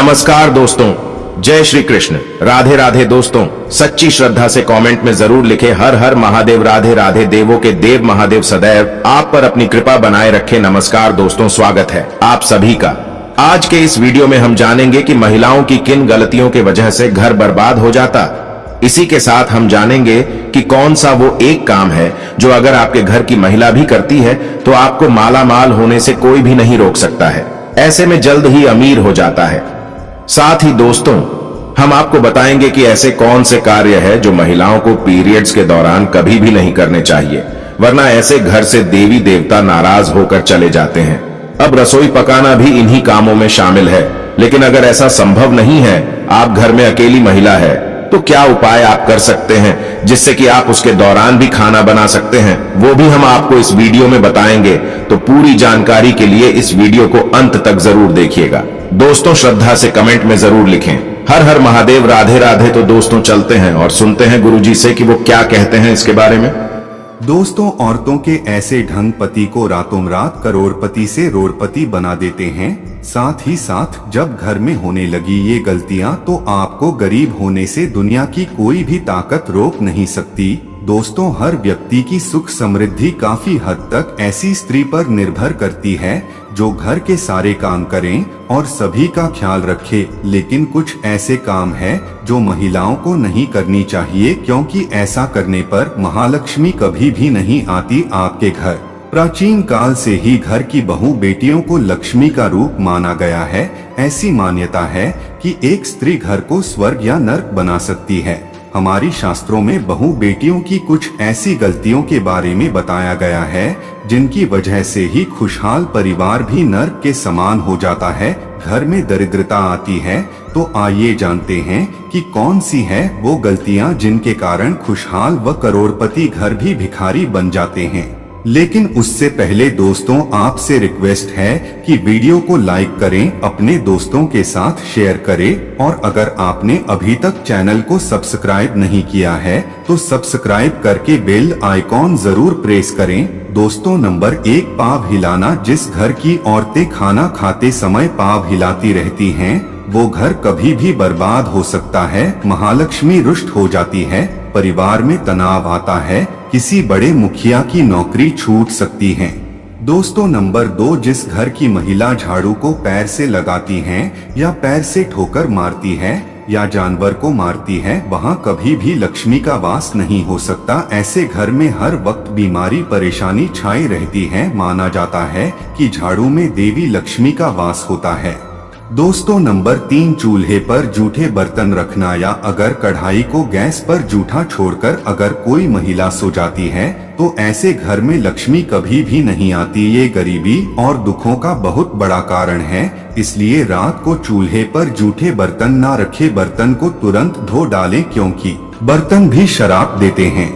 नमस्कार दोस्तों, जय श्री कृष्ण, राधे राधे। दोस्तों, सच्ची श्रद्धा से कमेंट में जरूर लिखें हर हर महादेव, राधे राधे। देवों के देव महादेव सदैव आप पर अपनी कृपा बनाए रखे। नमस्कार दोस्तों, स्वागत है आप सभी का। आज के इस वीडियो में हम जानेंगे कि महिलाओं की किन गलतियों के वजह से घर बर्बाद हो जाता। इसी के साथ हम जानेंगे कि कौन सा वो एक काम है जो अगर आपके घर की महिला भी करती है तो आपको माला माल होने से कोई भी नहीं रोक सकता है। ऐसे में जल्द ही अमीर हो जाता है। साथ ही दोस्तों, हम आपको बताएंगे कि ऐसे कौन से कार्य है जो महिलाओं को पीरियड्स के दौरान कभी भी नहीं करने चाहिए, वरना ऐसे घर से देवी देवता नाराज होकर चले जाते हैं। अब रसोई पकाना भी इन्हीं कामों में शामिल है, लेकिन अगर ऐसा संभव नहीं है, आप घर में अकेली महिला है, तो क्या उपाय आप कर सकते हैं जिससे कि आप उसके दौरान भी खाना बना सकते हैं, वो भी हम आपको इस वीडियो में बताएंगे। तो पूरी जानकारी के लिए इस वीडियो को अंत तक जरूर देखिएगा। दोस्तों, श्रद्धा से कमेंट में जरूर लिखें हर हर महादेव, राधे राधे। तो दोस्तों, चलते हैं और सुनते हैं गुरुजी से कि वो क्या कहते हैं इसके बारे में। दोस्तों, औरतों के ऐसे ढंग पति को रातों रात करोड़पति से रोड़पति बना देते हैं। साथ ही साथ जब घर में होने लगी ये गलतियां तो आपको गरीब होने से दुनिया की कोई भी ताकत रोक नहीं सकती। दोस्तों, हर व्यक्ति की सुख समृद्धि काफी हद तक ऐसी स्त्री पर निर्भर करती है जो घर के सारे काम करें और सभी का ख्याल रखे। लेकिन कुछ ऐसे काम हैं जो महिलाओं को नहीं करनी चाहिए, क्योंकि ऐसा करने पर महालक्ष्मी कभी भी नहीं आती आपके घर। प्राचीन काल से ही घर की बहू बेटियों को लक्ष्मी का रूप माना गया है। ऐसी मान्यता है कि एक स्त्री घर को स्वर्ग या नर्क बना सकती है। हमारी शास्त्रों में बहू बेटियों की कुछ ऐसी गलतियों के बारे में बताया गया है जिनकी वजह से ही खुशहाल परिवार भी नर्क के समान हो जाता है, घर में दरिद्रता आती है। तो आइए जानते हैं कि कौन सी है वो गलतियां जिनके कारण खुशहाल व करोड़पति घर भी भिखारी बन जाते हैं। लेकिन उससे पहले दोस्तों, आपसे रिक्वेस्ट है कि वीडियो को लाइक करें, अपने दोस्तों के साथ शेयर करें और अगर आपने अभी तक चैनल को सब्सक्राइब नहीं किया है तो सब्सक्राइब करके बेल आइकॉन जरूर प्रेस करें। दोस्तों, नंबर 1, पाँव हिलाना। जिस घर की औरतें खाना खाते समय पाँव हिलाती रहती हैं, वो घर कभी भी बर्बाद हो सकता है। महालक्ष्मी रुष्ट हो जाती है, परिवार में तनाव आता है, किसी बड़े मुखिया की नौकरी छूट सकती है। दोस्तों, नंबर 2, जिस घर की महिला झाड़ू को पैर से लगाती हैं या पैर से ठोकर मारती है या जानवर को मारती है, वहाँ कभी भी लक्ष्मी का वास नहीं हो सकता। ऐसे घर में हर वक्त बीमारी परेशानी छाई रहती है। माना जाता है कि झाड़ू में देवी लक्ष्मी का वास होता है। दोस्तों, नंबर 3, चूल्हे पर जूठे बर्तन रखना या अगर कढ़ाई को गैस पर जूठा छोड़कर अगर कोई महिला सो जाती है तो ऐसे घर में लक्ष्मी कभी भी नहीं आती। ये गरीबी और दुखों का बहुत बड़ा कारण है। इसलिए रात को चूल्हे पर जूठे बर्तन ना रखे, बर्तन को तुरंत धो डालें, क्योंकि बर्तन भी शराब देते हैं।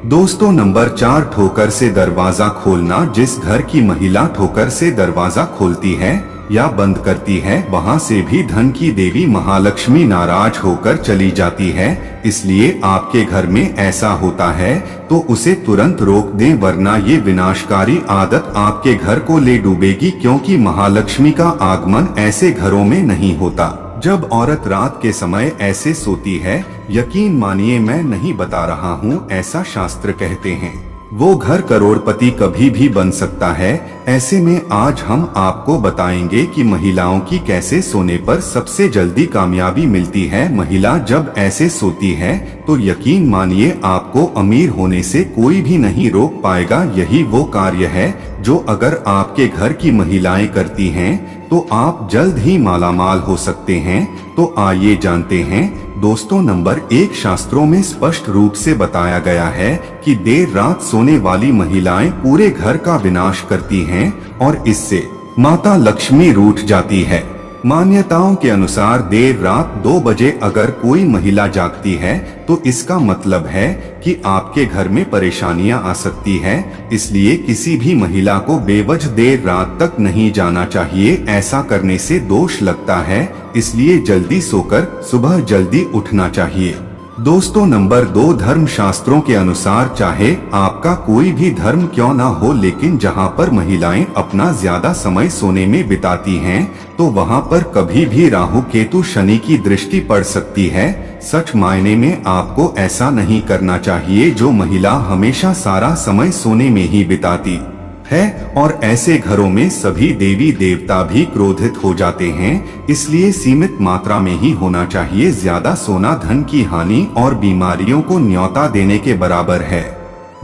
दोस्तों, नंबर 4, ठोकर से दरवाजा खोलना। जिस घर की महिला ठोकर से दरवाजा खोलती है या बंद करती है, वहां से भी धन की देवी महालक्ष्मी नाराज होकर चली जाती है। इसलिए आपके घर में ऐसा होता है तो उसे तुरंत रोक दें, वरना ये विनाशकारी आदत आपके घर को ले डूबेगी, क्योंकि महालक्ष्मी का आगमन ऐसे घरों में नहीं होता। जब औरत रात के समय ऐसे सोती है, यकीन मानिए मैं नहीं बता रहा हूँ, ऐसा शास्त्र कहते हैं, वो घर करोड़पति कभी भी बन सकता है। ऐसे में आज हम आपको बताएंगे कि महिलाओं की कैसे सोने पर सबसे जल्दी कामयाबी मिलती है। महिला जब ऐसे सोती है तो यकीन मानिए आपको अमीर होने से कोई भी नहीं रोक पाएगा। यही वो कार्य है जो अगर आपके घर की महिलाएं करती हैं तो आप जल्द ही मालामाल हो सकते हैं। तो आइए जानते हैं। दोस्तों, नंबर 1, शास्त्रों में स्पष्ट रूप से बताया गया है कि देर रात सोने वाली महिलाएं पूरे घर का विनाश करती हैं और इससे माता लक्ष्मी रूठ जाती है। मान्यताओं के अनुसार देर रात 2 बजे अगर कोई महिला जागती है तो इसका मतलब है कि आपके घर में परेशानियां आ सकती है। इसलिए किसी भी महिला को बेवजह देर रात तक नहीं जाना चाहिए। ऐसा करने से दोष लगता है, इसलिए जल्दी सोकर सुबह जल्दी उठना चाहिए। दोस्तों नंबर 2, धर्म शास्त्रों के अनुसार चाहे आपका कोई भी धर्म क्यों ना हो, लेकिन जहां पर महिलाएं अपना ज्यादा समय सोने में बिताती हैं, तो वहां पर कभी भी राहु केतु शनि की दृष्टि पड़ सकती है। सच मायने में आपको ऐसा नहीं करना चाहिए। जो महिला हमेशा सारा समय सोने में ही बिताती है और ऐसे घरों में सभी देवी देवता भी क्रोधित हो जाते हैं, इसलिए सीमित मात्रा में ही होना चाहिए। ज्यादा सोना धन की हानि और बीमारियों को न्योता देने के बराबर है।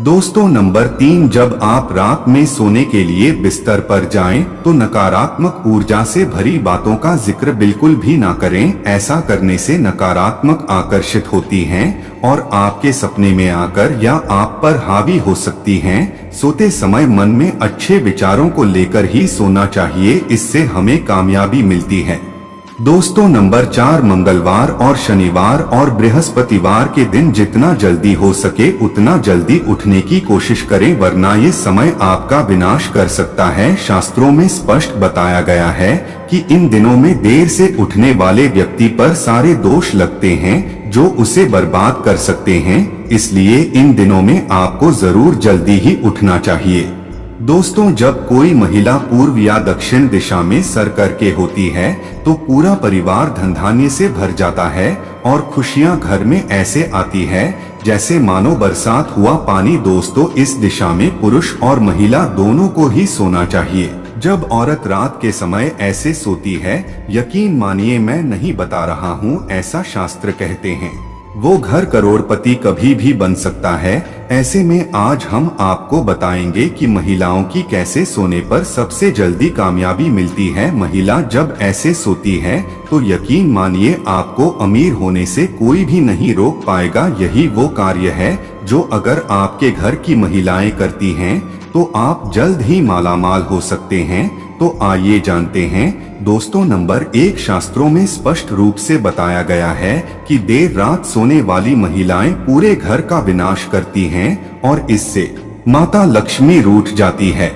दोस्तों नंबर 3, जब आप रात में सोने के लिए बिस्तर पर जाएं, तो नकारात्मक ऊर्जा से भरी बातों का जिक्र बिल्कुल भी ना करें। ऐसा करने से नकारात्मक आकर्षित होती हैं और आपके सपने में आकर या आप पर हावी हो सकती हैं। सोते समय मन में अच्छे विचारों को लेकर ही सोना चाहिए, इससे हमें कामयाबी मिलती है। दोस्तों नंबर 4, मंगलवार और शनिवार और बृहस्पतिवार के दिन जितना जल्दी हो सके उतना जल्दी उठने की कोशिश करें, वरना ये समय आपका विनाश कर सकता है। शास्त्रों में स्पष्ट बताया गया है कि इन दिनों में देर से उठने वाले व्यक्ति पर सारे दोष लगते हैं जो उसे बर्बाद कर सकते हैं, इसलिए इन दिनों में आपको जरूर जल्दी ही उठना चाहिए। दोस्तों जब कोई महिला पूर्व या दक्षिण दिशा में सर करके होती है तो पूरा परिवार धन धान्य से भर जाता है और खुशियां घर में ऐसे आती है जैसे मानो बरसात हुआ पानी। दोस्तों इस दिशा में पुरुष और महिला दोनों को ही सोना चाहिए। जब औरत रात के समय ऐसे सोती है, यकीन मानिए मैं नहीं बता रहा हूँ, ऐसा शास्त्र कहते हैं, वो घर करोड़पति कभी भी बन सकता है। ऐसे में आज हम आपको बताएंगे कि महिलाओं की कैसे सोने पर सबसे जल्दी कामयाबी मिलती है। महिला जब ऐसे सोती है तो यकीन मानिए आपको अमीर होने से कोई भी नहीं रोक पाएगा। यही वो कार्य है जो अगर आपके घर की महिलाएं करती हैं तो आप जल्द ही मालामाल हो सकते हैं। तो आइए जानते हैं। दोस्तों नंबर 1, शास्त्रों में स्पष्ट रूप से बताया गया है कि देर रात सोने वाली महिलाएं पूरे घर का विनाश करती हैं और इससे माता लक्ष्मी रूठ जाती है।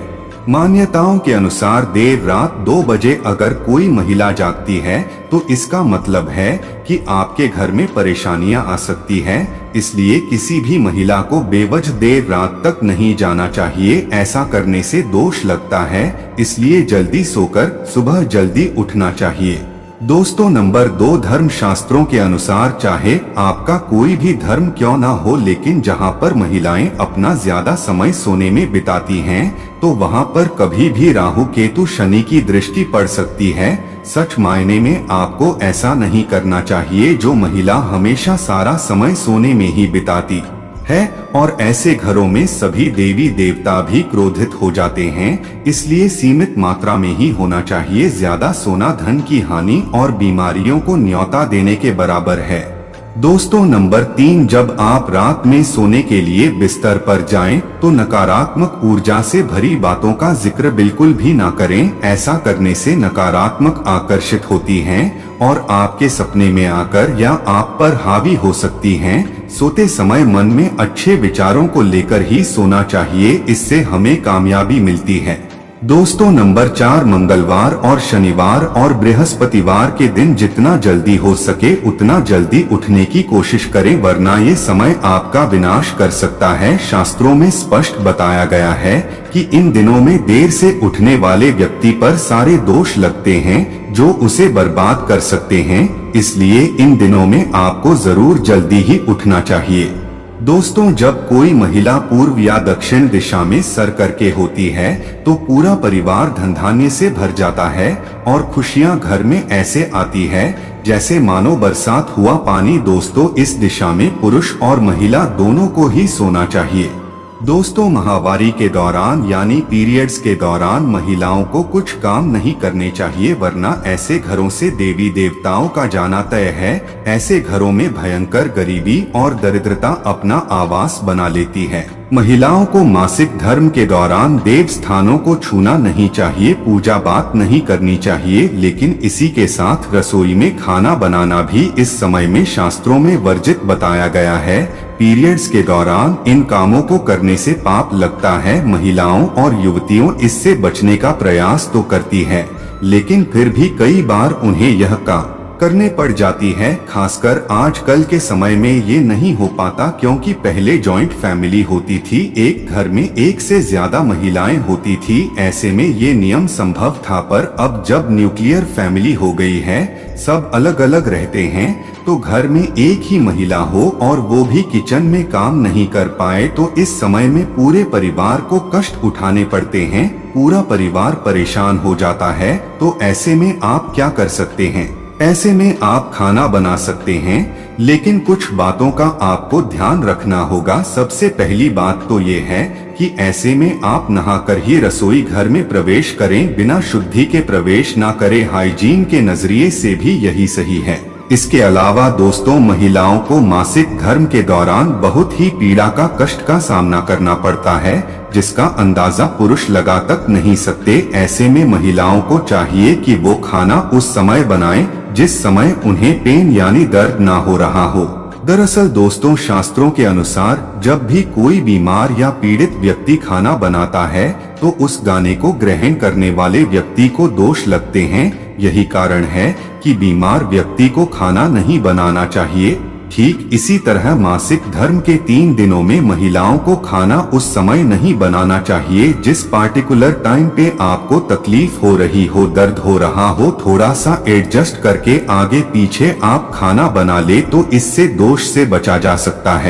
मान्यताओं के अनुसार देर रात 2 बजे अगर कोई महिला जागती है तो इसका मतलब है कि आपके घर में परेशानियां आ सकती है, इसलिए किसी भी महिला को बेवजह देर रात तक नहीं जाना चाहिए। ऐसा करने से दोष लगता है, इसलिए जल्दी सोकर सुबह जल्दी उठना चाहिए। दोस्तों नंबर 2, धर्म शास्त्रों के अनुसार चाहे आपका कोई भी धर्म क्यों ना हो, लेकिन जहां पर महिलाएं अपना ज्यादा समय सोने में बिताती हैं तो वहां पर कभी भी राहु केतु शनि की दृष्टि पड़ सकती है। सच मायने में आपको ऐसा नहीं करना चाहिए। जो महिला हमेशा सारा समय सोने में ही बिताती है और ऐसे घरों में सभी देवी देवता भी क्रोधित हो जाते हैं, इसलिए सीमित मात्रा में ही होना चाहिए। ज्यादा सोना धन की हानि और बीमारियों को न्योता देने के बराबर है। दोस्तों नंबर 3, जब आप रात में सोने के लिए बिस्तर पर जाएं तो नकारात्मक ऊर्जा से भरी बातों का जिक्र बिल्कुल भी ना करें। ऐसा करने से नकारात्मक आकर्षित होती हैं और आपके सपने में आकर या आप पर हावी हो सकती हैं। सोते समय मन में अच्छे विचारों को लेकर ही सोना चाहिए, इससे हमें कामयाबी मिलती है। दोस्तों नंबर 4, मंगलवार और शनिवार और बृहस्पतिवार के दिन जितना जल्दी हो सके उतना जल्दी उठने की कोशिश करें, वरना ये समय आपका विनाश कर सकता है। शास्त्रों में स्पष्ट बताया गया है कि इन दिनों में देर से उठने वाले व्यक्ति पर सारे दोष लगते हैं जो उसे बर्बाद कर सकते हैं, इसलिए इन दिनों में आपको जरूर जल्दी ही उठना चाहिए। दोस्तों जब कोई महिला पूर्व या दक्षिण दिशा में सर करके होती है तो पूरा परिवार धन धान्य से भर जाता है और खुशियां घर में ऐसे आती है जैसे मानो बरसात हुआ पानी। दोस्तों इस दिशा में पुरुष और महिला दोनों को ही सोना चाहिए। दोस्तों माहवारी के दौरान यानी पीरियड्स के दौरान महिलाओं को कुछ काम नहीं करने चाहिए, वरना ऐसे घरों से देवी देवताओं का जाना तय है। ऐसे घरों में भयंकर गरीबी और दरिद्रता अपना आवास बना लेती है। महिलाओं को मासिक धर्म के दौरान देव स्थानों को छूना नहीं चाहिए, पूजा बात नहीं करनी चाहिए, लेकिन इसी के साथ रसोई में खाना बनाना भी इस समय में शास्त्रों में वर्जित बताया गया है। पीरियड्स के दौरान इन कामों को करने से पाप लगता है। महिलाओं और युवतियों इससे बचने का प्रयास तो करती है, लेकिन फिर भी कई बार उन्हें यह काम करने पड़ जाती है। खासकर आजकल के समय में ये नहीं हो पाता, क्योंकि पहले जॉइंट फैमिली होती थी, एक घर में एक से ज्यादा महिलाएं होती थी, ऐसे में ये नियम संभव था। पर अब जब न्यूक्लियर फैमिली हो गई है, सब अलग अलग रहते हैं, तो घर में एक ही महिला हो और वो भी किचन में काम नहीं कर पाए तो इस समय में पूरे परिवार को कष्ट उठाने पड़ते हैं, पूरा परिवार परेशान हो जाता है। तो ऐसे में आप क्या कर सकते हैं? ऐसे में आप खाना बना सकते हैं, लेकिन कुछ बातों का आपको ध्यान रखना होगा। सबसे पहली बात तो ये है कि ऐसे में आप नहाकर ही रसोई घर में प्रवेश करें, बिना शुद्धि के प्रवेश ना करें। हाइजीन के नजरिए से भी यही सही है। इसके अलावा दोस्तों, महिलाओं को मासिक धर्म के दौरान बहुत ही पीड़ा का कष्ट का सामना करना पड़ता है, जिसका अंदाजा पुरुष लगा तक नहीं सकते। ऐसे में महिलाओं को चाहिए कि वो खाना उस समय बनाएं जिस समय उन्हें पेन यानी दर्द ना हो रहा हो। दरअसल दोस्तों, शास्त्रों के अनुसार जब भी कोई बीमार या पीड़ित व्यक्ति खाना बनाता है तो उस गाने को ग्रहण करने वाले व्यक्ति को दोष लगते हैं। यही कारण है कि बीमार व्यक्ति को खाना नहीं बनाना चाहिए। ठीक इसी तरह मासिक धर्म के 3 दिनों में महिलाओं को खाना उस समय नहीं बनाना चाहिए जिस पार्टिकुलर टाइम पे आपको तकलीफ हो रही हो, दर्द हो रहा हो। थोड़ा सा एडजस्ट करके आगे पीछे आप खाना बना ले तो इससे दोष से बचा जा सकता है।